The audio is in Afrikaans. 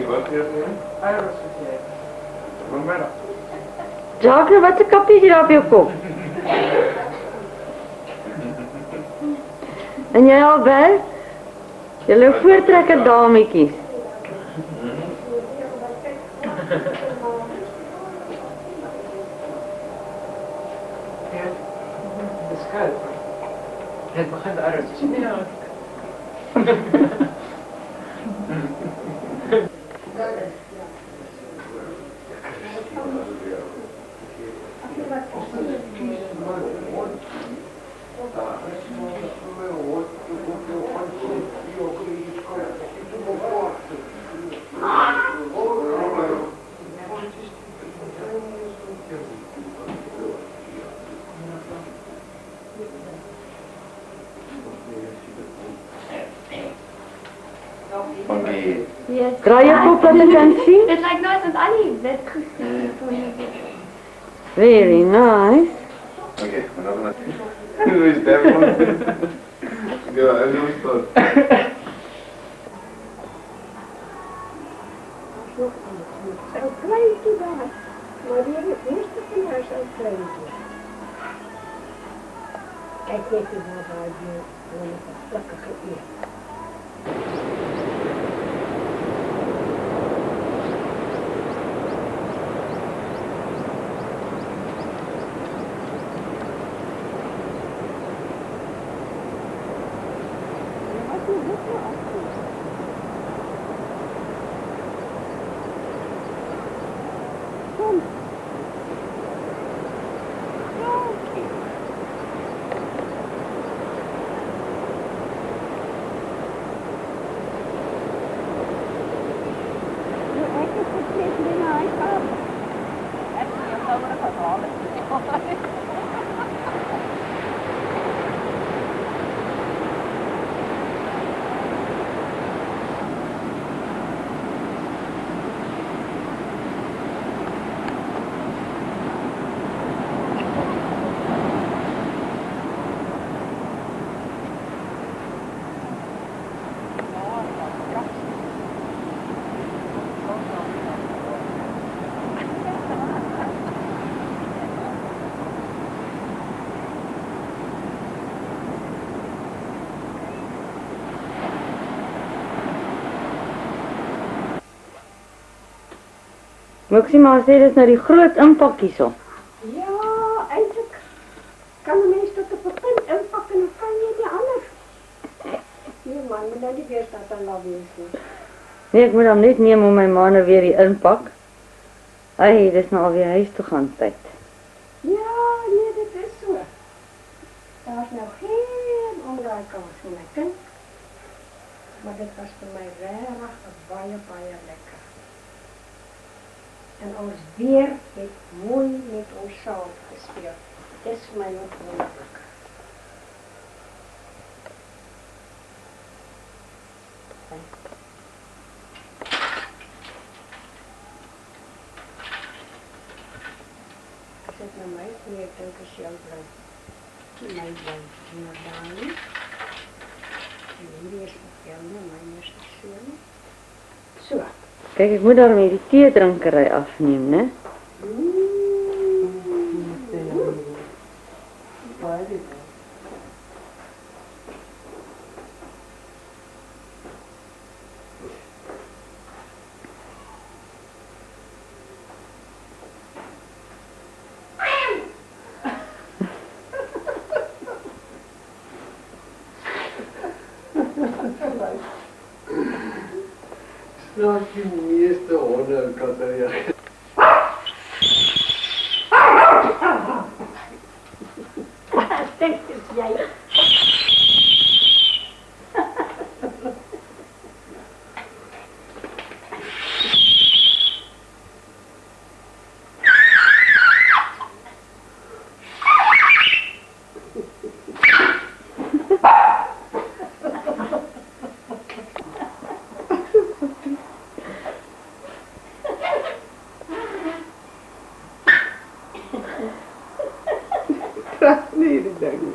wat weer doen? Eiers gegeten. Vanmiddag. Jacques, wat een kapje is hier op je kop? En jij Albert? Jullie voortrekken dametjes. De schuif. Het begint uit te zien. Ja. Draai je kop dat ik kan zien? Het lijkt nooit met Ali werd gezien. Very nice. Oké, maar dan nu is dat gewoon. Ja, en nu is dat. Zo'n kleintje daar. Maar die hebben het eerste van haar zo'n kleintje. Kijk even naar haar die vlakkige eer. Moet ik maar sê, dis nou die groot inpakkies op. Ja, eintlik kan 'n mens tot op 'n punt inpak en dan kan jy die ander. Nee man, moet nou nie weer staan dan laat wees nie. Nee, ek moet hom net neem om my ma nou weer die inpak. Hey, dis nou alweer huis toe gaan tyd. Ja, nee, dit is so. Daar's nou geen onraaikas vir my kind. Maar dit was vir my regtig baie, baie lekker. En ons weer het mooi met ons saam gespeel. Dis vir my nog wonderlik. Ek sit nou my, nee, ek dink as jou bly. My bly hier daar. En hierdie is ook jou, my eerste seun. So. Kijk, ik moet daarmee die theedrinkerij afnemen, hè? Slaap die meeste honde en katte. Denk eens jij. Nee, dat denk ik niet.